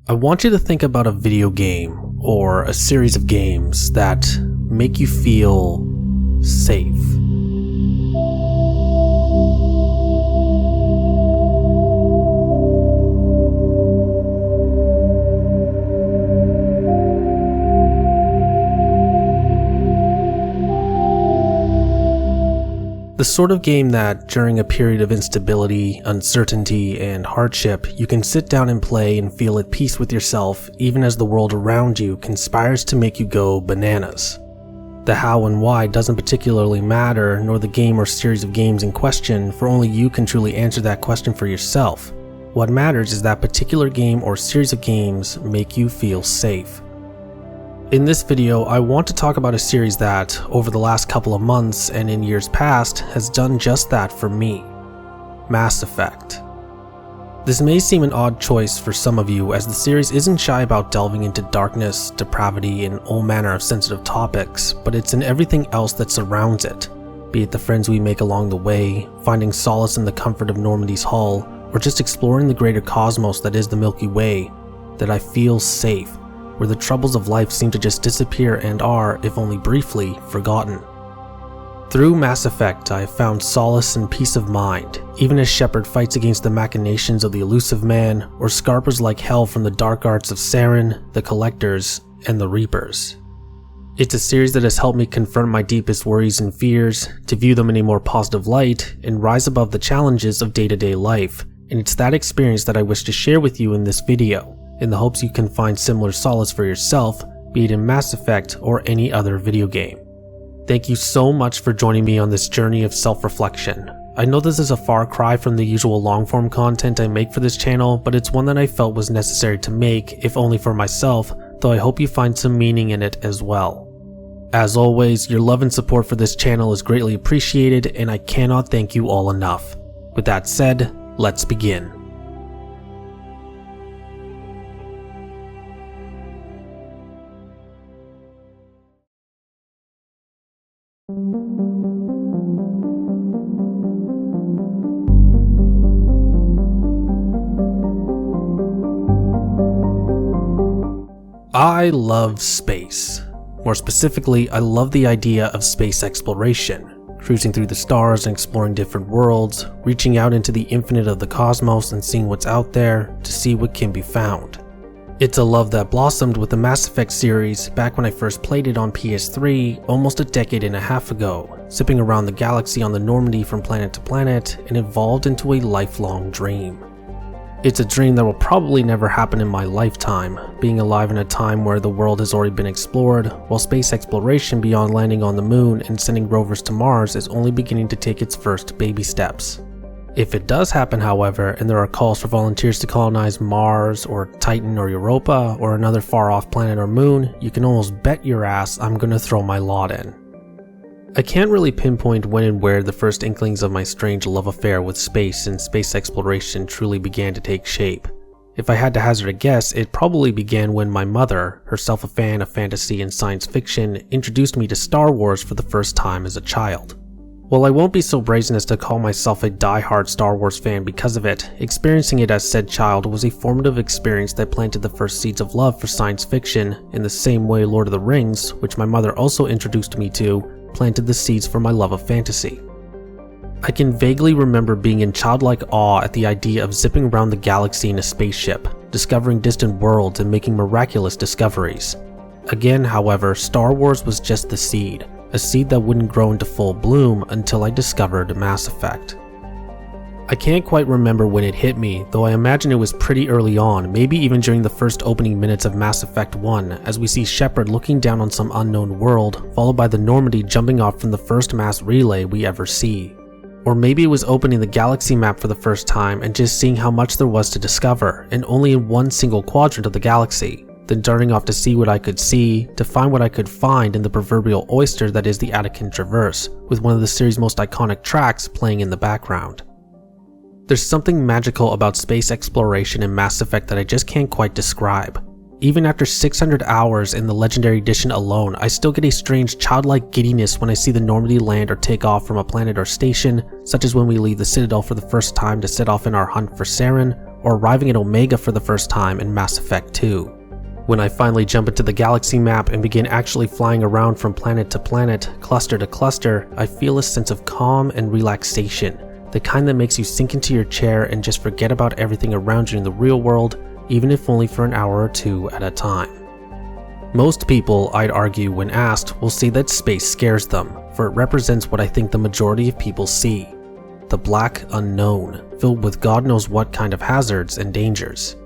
I want you to think about a video game or a series of games that make you feel safe. The sort of game that, during a period of instability, uncertainty, and hardship, you can sit down and play and feel at peace with yourself even as the world around you conspires to make you go bananas. The how and why doesn't particularly matter, nor the game or series of games in question, for only you can truly answer that question for yourself. What matters is that particular game or series of games make you feel safe. In this video, I want to talk about a series that, over the last couple of months and in years past, has done just that for me. Mass Effect. This may seem an odd choice for some of you, as the series isn't shy about delving into darkness, depravity, and all manner of sensitive topics, but it's in everything else that surrounds it, be it the friends we make along the way, finding solace in the comfort of Normandy's hull, or just exploring the greater cosmos that is the Milky Way, that I feel safe, where the troubles of life seem to just disappear and are, if only briefly, forgotten. Through Mass Effect, I have found solace and peace of mind, even as Shepard fights against the machinations of the elusive man, or scarpers like hell from the dark arts of Saren, the Collectors, and the Reapers. It's a series that has helped me confront my deepest worries and fears, to view them in a more positive light, and rise above the challenges of day-to-day life, and it's that experience that I wish to share with you in this video, in the hopes you can find similar solace for yourself, be it in Mass Effect or any other video game. Thank you so much for joining me on this journey of self-reflection. I know this is a far cry from the usual long-form content I make for this channel, but it's one that I felt was necessary to make, if only for myself, though I hope you find some meaning in it as well. As always, your love and support for this channel is greatly appreciated, and I cannot thank you all enough. With that said, let's begin. I love space. More specifically, I love the idea of space exploration, cruising through the stars and exploring different worlds, reaching out into the infinite of the cosmos and seeing what's out there to see what can be found. It's a love that blossomed with the Mass Effect series back when I first played it on PS3 almost a decade and a half ago, zipping around the galaxy on the Normandy from planet to planet, and evolved into a lifelong dream. It's a dream that will probably never happen in my lifetime, being alive in a time where the world has already been explored, while space exploration beyond landing on the moon and sending rovers to Mars is only beginning to take its first baby steps. If it does happen, however, and there are calls for volunteers to colonize Mars or Titan or Europa or another far-off planet or moon, you can almost bet your ass I'm gonna throw my lot in. I can't really pinpoint when and where the first inklings of my strange love affair with space and space exploration truly began to take shape. If I had to hazard a guess, it probably began when my mother, herself a fan of fantasy and science fiction, introduced me to Star Wars for the first time as a child. While I won't be so brazen as to call myself a die-hard Star Wars fan because of it, experiencing it as said child was a formative experience that planted the first seeds of love for science fiction in the same way Lord of the Rings, which my mother also introduced me to, planted the seeds for my love of fantasy. I can vaguely remember being in childlike awe at the idea of zipping around the galaxy in a spaceship, discovering distant worlds and making miraculous discoveries. Again, however, Star Wars was just the seed, a seed that wouldn't grow into full bloom until I discovered Mass Effect. I can't quite remember when it hit me, though I imagine it was pretty early on, maybe even during the first opening minutes of Mass Effect 1, as we see Shepard looking down on some unknown world, followed by the Normandy jumping off from the first mass relay we ever see. Or maybe it was opening the galaxy map for the first time and just seeing how much there was to discover, and only in one single quadrant of the galaxy, then darting off to see what I could see, to find what I could find in the proverbial oyster that is the Attican Traverse, with one of the series' most iconic tracks playing in the background. There's something magical about space exploration in Mass Effect that I just can't quite describe. Even after 600 hours in the Legendary Edition alone, I still get a strange childlike giddiness when I see the Normandy land or take off from a planet or station, such as when we leave the Citadel for the first time to set off in our hunt for Saren, or arriving at Omega for the first time in Mass Effect 2. When I finally jump into the galaxy map and begin actually flying around from planet to planet, cluster to cluster, I feel a sense of calm and relaxation, the kind that makes you sink into your chair and just forget about everything around you in the real world, even if only for an hour or two at a time. Most people, I'd argue when asked, will say that space scares them, for it represents what I think the majority of people see: the black unknown, filled with God knows what kind of hazards and dangers.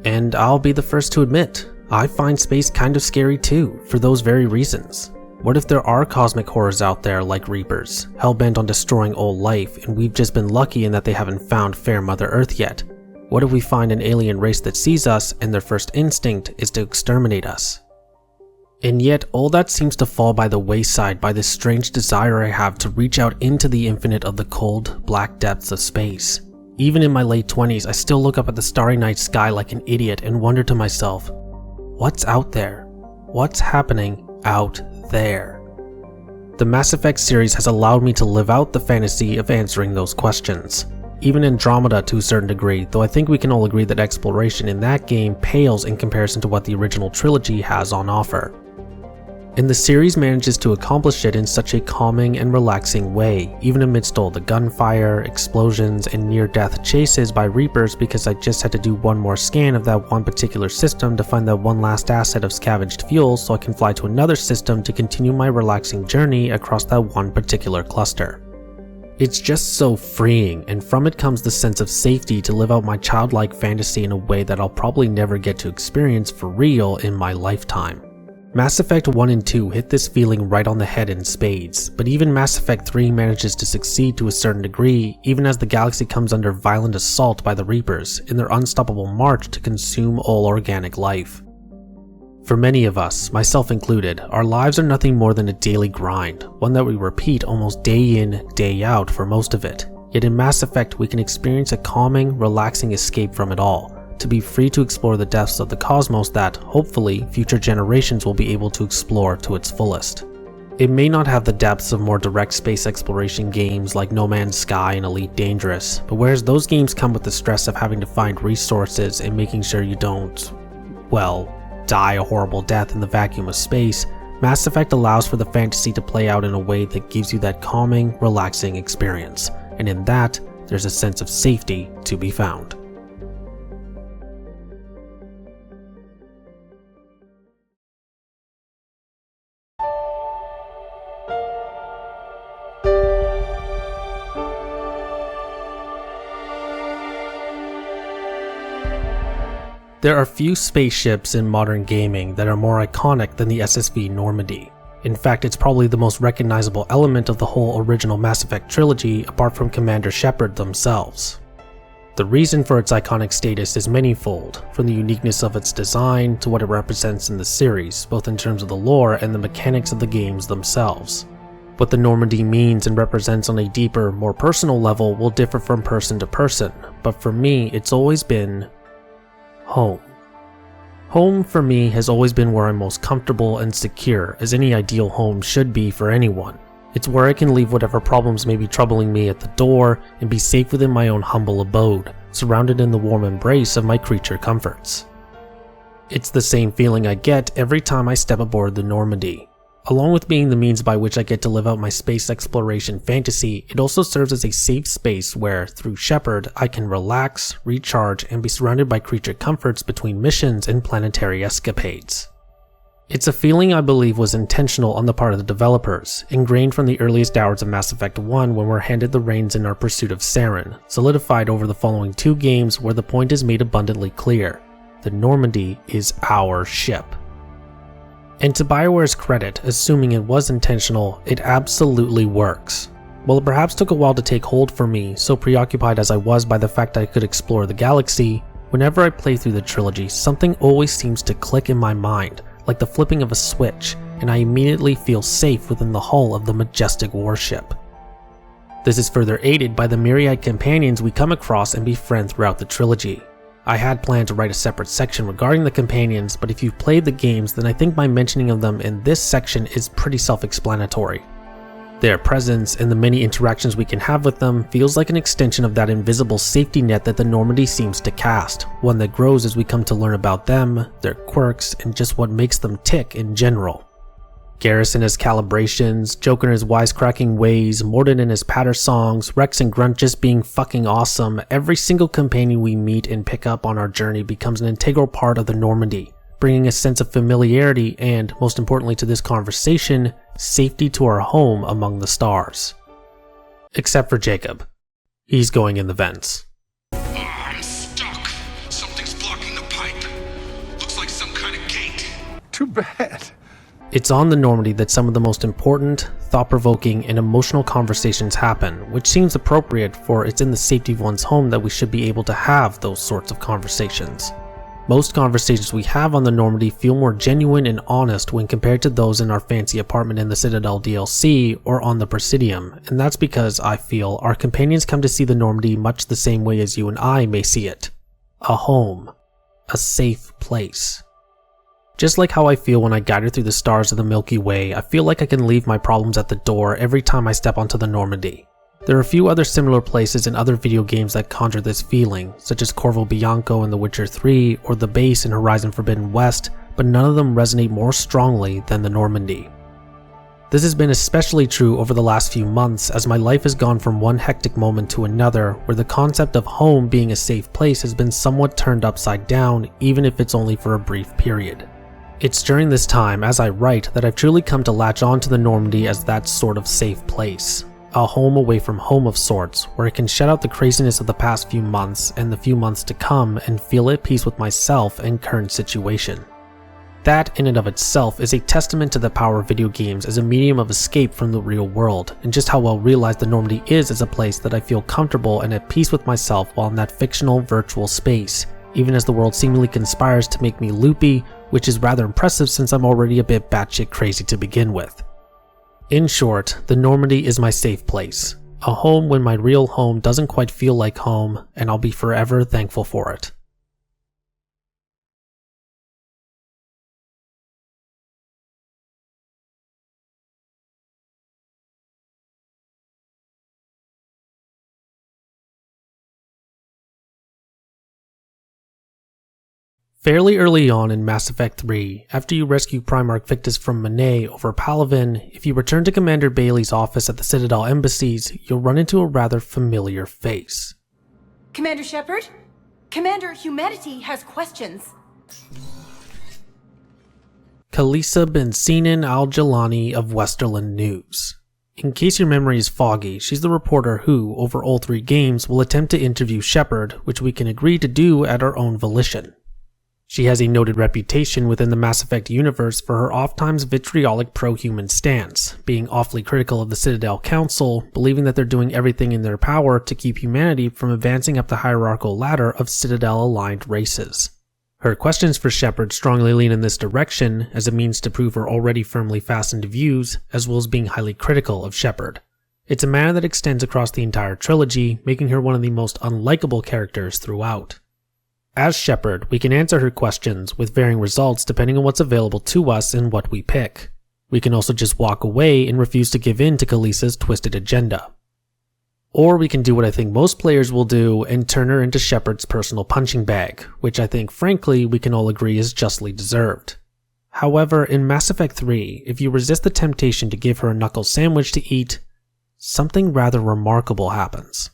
And I'll be the first to admit, I find space kind of scary too, for those very reasons. What if there are cosmic horrors out there like Reapers, hell-bent on destroying all life, and we've just been lucky in that they haven't found fair Mother Earth yet? What if we find an alien race that sees us and their first instinct is to exterminate us? And yet, all that seems to fall by the wayside by this strange desire I have to reach out into the infinite of the cold, black depths of space. Even in my late 20s, I still look up at the starry night sky like an idiot and wonder to myself, what's out there? What's happening out there? The Mass Effect series has allowed me to live out the fantasy of answering those questions. Even Andromeda to a certain degree, though I think we can all agree that exploration in that game pales in comparison to what the original trilogy has on offer. And the series manages to accomplish it in such a calming and relaxing way, even amidst all the gunfire, explosions, and near-death chases by Reapers, because I just had to do one more scan of that one particular system to find that one last asset of scavenged fuel so I can fly to another system to continue my relaxing journey across that one particular cluster. It's just so freeing, and from it comes the sense of safety to live out my childlike fantasy in a way that I'll probably never get to experience for real in my lifetime. Mass Effect 1 and 2 hit this feeling right on the head in spades, but even Mass Effect 3 manages to succeed to a certain degree, even as the galaxy comes under violent assault by the Reapers in their unstoppable march to consume all organic life. For many of us, myself included, our lives are nothing more than a daily grind, one that we repeat almost day in, day out for most of it. Yet in Mass Effect we can experience a calming, relaxing escape from it all, to be free to explore the depths of the cosmos that, hopefully, future generations will be able to explore to its fullest. It may not have the depths of more direct space exploration games like No Man's Sky and Elite Dangerous, but whereas those games come with the stress of having to find resources and making sure you don't, well, die a horrible death in the vacuum of space, Mass Effect allows for the fantasy to play out in a way that gives you that calming, relaxing experience, and in that, there's a sense of safety to be found. There are few spaceships in modern gaming that are more iconic than the SSV Normandy. In fact, it's probably the most recognizable element of the whole original Mass Effect trilogy apart from Commander Shepard themselves. The reason for its iconic status is manyfold, from the uniqueness of its design to what it represents in the series, both in terms of the lore and the mechanics of the games themselves. What the Normandy means and represents on a deeper, more personal level will differ from person to person, but for me, it's always been home. Home for me has always been where I'm most comfortable and secure, as any ideal home should be for anyone. It's where I can leave whatever problems may be troubling me at the door and be safe within my own humble abode, surrounded in the warm embrace of my creature comforts. It's the same feeling I get every time I step aboard the Normandy. Along with being the means by which I get to live out my space exploration fantasy, it also serves as a safe space where, through Shepard, I can relax, recharge, and be surrounded by creature comforts between missions and planetary escapades. It's a feeling I believe was intentional on the part of the developers, ingrained from the earliest hours of Mass Effect 1 when we're handed the reins in our pursuit of Saren, solidified over the following 2 games where the point is made abundantly clear: the Normandy is our ship. And to BioWare's credit, assuming it was intentional, it absolutely works. While it perhaps took a while to take hold for me, so preoccupied as I was by the fact I could explore the galaxy, whenever I play through the trilogy, something always seems to click in my mind, like the flipping of a switch, and I immediately feel safe within the hull of the majestic warship. This is further aided by the myriad companions we come across and befriend throughout the trilogy. I had planned to write a separate section regarding the companions, but if you've played the games, then I think my mentioning of them in this section is pretty self-explanatory. Their presence and the many interactions we can have with them feels like an extension of that invisible safety net that the Normandy seems to cast, one that grows as we come to learn about them, their quirks, and just what makes them tick in general. Garrison has calibrations, Joker in his wisecracking ways, Mordin in his patter songs, Rex and Grunt just being fucking awesome. Every single companion we meet and pick up on our journey becomes an integral part of the Normandy, bringing a sense of familiarity and, most importantly to this conversation, safety to our home among the stars. Except for Jacob. He's going in the vents. I'm stuck. Something's blocking the pipe. Looks like some kind of gate. Too bad. It's on the Normandy that some of the most important, thought-provoking, and emotional conversations happen, which seems appropriate, for it's in the safety of one's home that we should be able to have those sorts of conversations. Most conversations we have on the Normandy feel more genuine and honest when compared to those in our fancy apartment in the Citadel DLC or on the Presidium, and that's because I feel our companions come to see the Normandy much the same way as you and I may see it. A home. A safe place. Just like how I feel when I guide through the stars of the Milky Way, I feel like I can leave my problems at the door every time I step onto the Normandy. There are a few other similar places in other video games that conjure this feeling, such as Corvo Bianco in The Witcher 3 or the base in Horizon Forbidden West, but none of them resonate more strongly than the Normandy. This has been especially true over the last few months as my life has gone from one hectic moment to another where the concept of home being a safe place has been somewhat turned upside down, even if it's only for a brief period. It's during this time, as I write, that I've truly come to latch on to the Normandy as that sort of safe place. A home away from home of sorts, where I can shut out the craziness of the past few months and the few months to come and feel at peace with myself and current situation. That in and of itself is a testament to the power of video games as a medium of escape from the real world, and just how well realized the Normandy is as a place that I feel comfortable and at peace with myself while in that fictional virtual space, even as the world seemingly conspires to make me loopy, which is rather impressive since I'm already a bit batshit crazy to begin with. In short, the Normandy is my safe place, a home when my real home doesn't quite feel like home, and I'll be forever thankful for it. Fairly early on in Mass Effect 3, after you rescue Primarch Victus from Manet over Palaven, if you return to Commander Bailey's office at the Citadel embassies, you'll run into a rather familiar face. Commander Shepard? Commander, humanity has questions. Kalisa Ben-Sinan Al-Jalani of Westerland News. In case your memory is foggy, she's the reporter who, over all 3 games, will attempt to interview Shepard, which we can agree to do at our own volition. She has a noted reputation within the Mass Effect universe for her oft-times vitriolic pro-human stance, being awfully critical of the Citadel Council, believing that they're doing everything in their power to keep humanity from advancing up the hierarchical ladder of Citadel-aligned races. Her questions for Shepard strongly lean in this direction as a means to prove her already firmly fastened views, as well as being highly critical of Shepard. It's a manner that extends across the entire trilogy, making her one of the most unlikable characters throughout. As Shepard, we can answer her questions with varying results depending on what's available to us and what we pick. We can also just walk away and refuse to give in to Kalisa's twisted agenda. Or we can do what I think most players will do and turn her into Shepard's personal punching bag, which I think frankly we can all agree is justly deserved. However, in Mass Effect 3, if you resist the temptation to give her a knuckle sandwich to eat, something rather remarkable happens.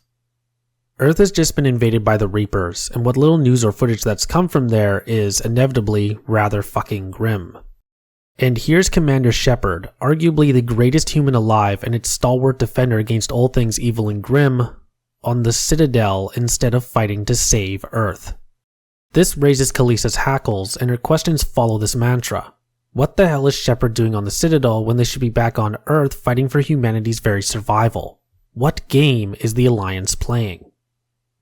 Earth has just been invaded by the Reapers, and what little news or footage that's come from there is inevitably rather fucking grim. And here's Commander Shepard, arguably the greatest human alive and its stalwart defender against all things evil and grim, on the Citadel instead of fighting to save Earth. This raises Kalisa's hackles, and her questions follow this mantra. What the hell is Shepard doing on the Citadel when they should be back on Earth fighting for humanity's very survival? What game is the Alliance playing?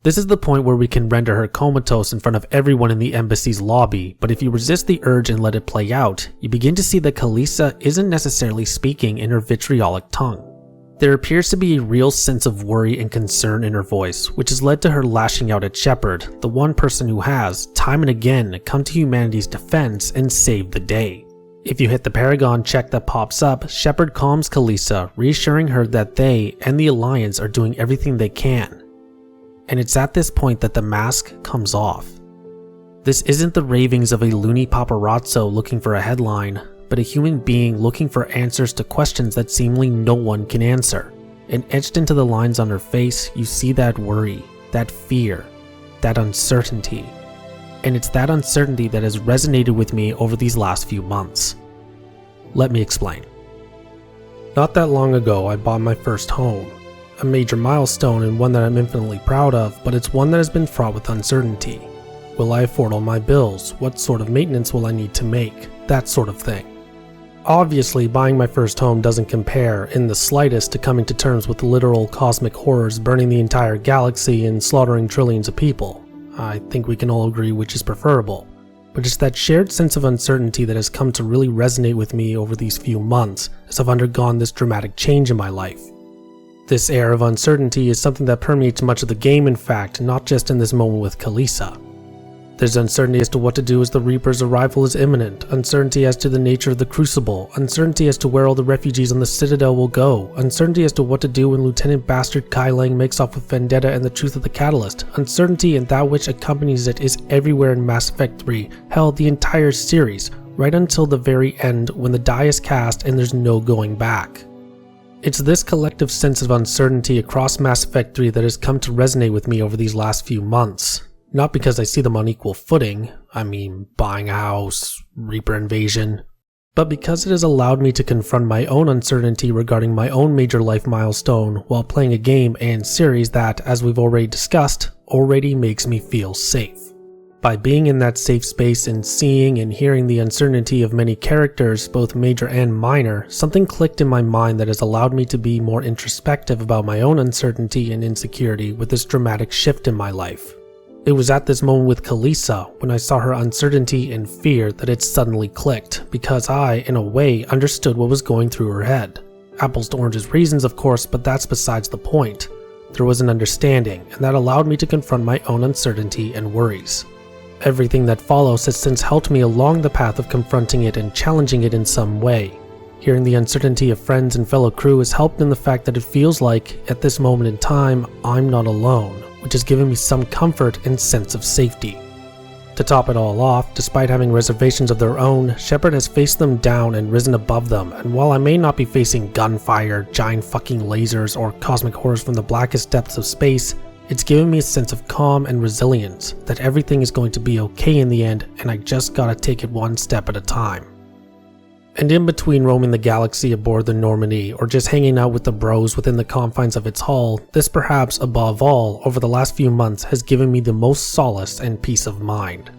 This is the point where we can render her comatose in front of everyone in the embassy's lobby, but if you resist the urge and let it play out, you begin to see that Kalisa isn't necessarily speaking in her vitriolic tongue. There appears to be a real sense of worry and concern in her voice, which has led to her lashing out at Shepard, the one person who has, time and again, come to humanity's defense and saved the day. If you hit the Paragon check that pops up, Shepard calms Kalisa, reassuring her that they and the Alliance are doing everything they can. And it's at this point that the mask comes off. This isn't the ravings of a loony paparazzo looking for a headline, but a human being looking for answers to questions that seemingly no one can answer. And etched into the lines on her face, you see that worry, that fear, that uncertainty. And it's that uncertainty that has resonated with me over these last few months. Let me explain. Not that long ago, I bought my first home. A major milestone and one that I'm infinitely proud of, but it's one that has been fraught with uncertainty. Will I afford all my bills? What sort of maintenance will I need to make? That sort of thing. Obviously, buying my first home doesn't compare in the slightest to coming to terms with literal cosmic horrors burning the entire galaxy and slaughtering trillions of people. I think we can all agree which is preferable. But it's that shared sense of uncertainty that has come to really resonate with me over these few months as I've undergone this dramatic change in my life. This air of uncertainty is something that permeates much of the game, in fact, not just in this moment with Kalisa. There's uncertainty as to what to do as the Reaper's arrival is imminent, uncertainty as to the nature of the Crucible, uncertainty as to where all the refugees on the Citadel will go, uncertainty as to what to do when Lieutenant Bastard Kai Lang makes off with Vendetta and the truth of the Catalyst, uncertainty and that which accompanies it is everywhere in Mass Effect 3, hell, the entire series, right until the very end when the die is cast and there's no going back. It's this collective sense of uncertainty across Mass Effect 3 that has come to resonate with me over these last few months. Not because I see them on equal footing, I mean buying a house, Reaper invasion, but because it has allowed me to confront my own uncertainty regarding my own major life milestone while playing a game and series that, as we've already discussed, already makes me feel safe. By being in that safe space and seeing and hearing the uncertainty of many characters, both major and minor, something clicked in my mind that has allowed me to be more introspective about my own uncertainty and insecurity with this dramatic shift in my life. It was at this moment with Kalisa, when I saw her uncertainty and fear, that it suddenly clicked, because I, in a way, understood what was going through her head. Apples to oranges reasons, of course, but that's besides the point. There was an understanding, and that allowed me to confront my own uncertainty and worries. Everything that follows has since helped me along the path of confronting it and challenging it in some way. Hearing the uncertainty of friends and fellow crew has helped in the fact that it feels like, at this moment in time, I'm not alone, which has given me some comfort and sense of safety. To top it all off, despite having reservations of their own, Shepard has faced them down and risen above them, and while I may not be facing gunfire, giant fucking lasers, or cosmic horrors from the blackest depths of space, it's given me a sense of calm and resilience, that everything is going to be okay in the end, and I just gotta take it one step at a time. And in between roaming the galaxy aboard the Normandy or just hanging out with the bros within the confines of its hull, this perhaps above all over the last few months has given me the most solace and peace of mind.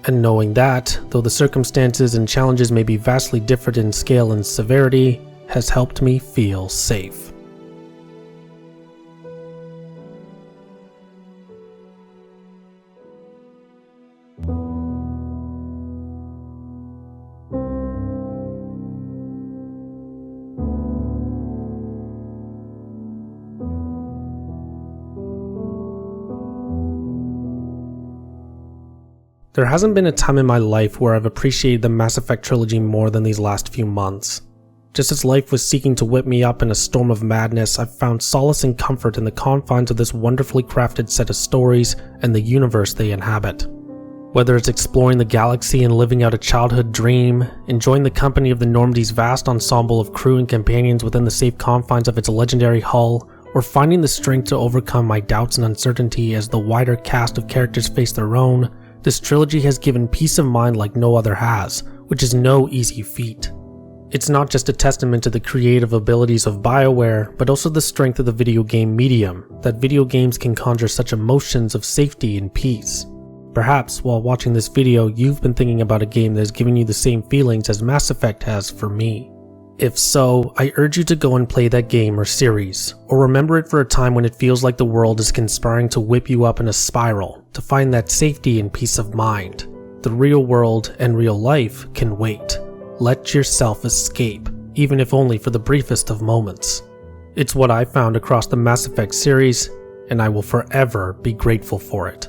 And knowing that, though the circumstances and challenges may be vastly different in scale and severity, has helped me feel safe. There hasn't been a time in my life where I've appreciated the Mass Effect trilogy more than these last few months. Just as life was seeking to whip me up in a storm of madness, I've found solace and comfort in the confines of this wonderfully crafted set of stories and the universe they inhabit. Whether it's exploring the galaxy and living out a childhood dream, enjoying the company of the Normandy's vast ensemble of crew and companions within the safe confines of its legendary hull, or finding the strength to overcome my doubts and uncertainty as the wider cast of characters face their own, this trilogy has given peace of mind like no other has, which is no easy feat. It's not just a testament to the creative abilities of BioWare, but also the strength of the video game medium, that video games can conjure such emotions of safety and peace. Perhaps while watching this video, you've been thinking about a game that has given you the same feelings as Mass Effect has for me. If so, I urge you to go and play that game or series, or remember it for a time when it feels like the world is conspiring to whip you up in a spiral, to find that safety and peace of mind. The real world and real life can wait. Let yourself escape, even if only for the briefest of moments. It's what I found across the Mass Effect series, and I will forever be grateful for it.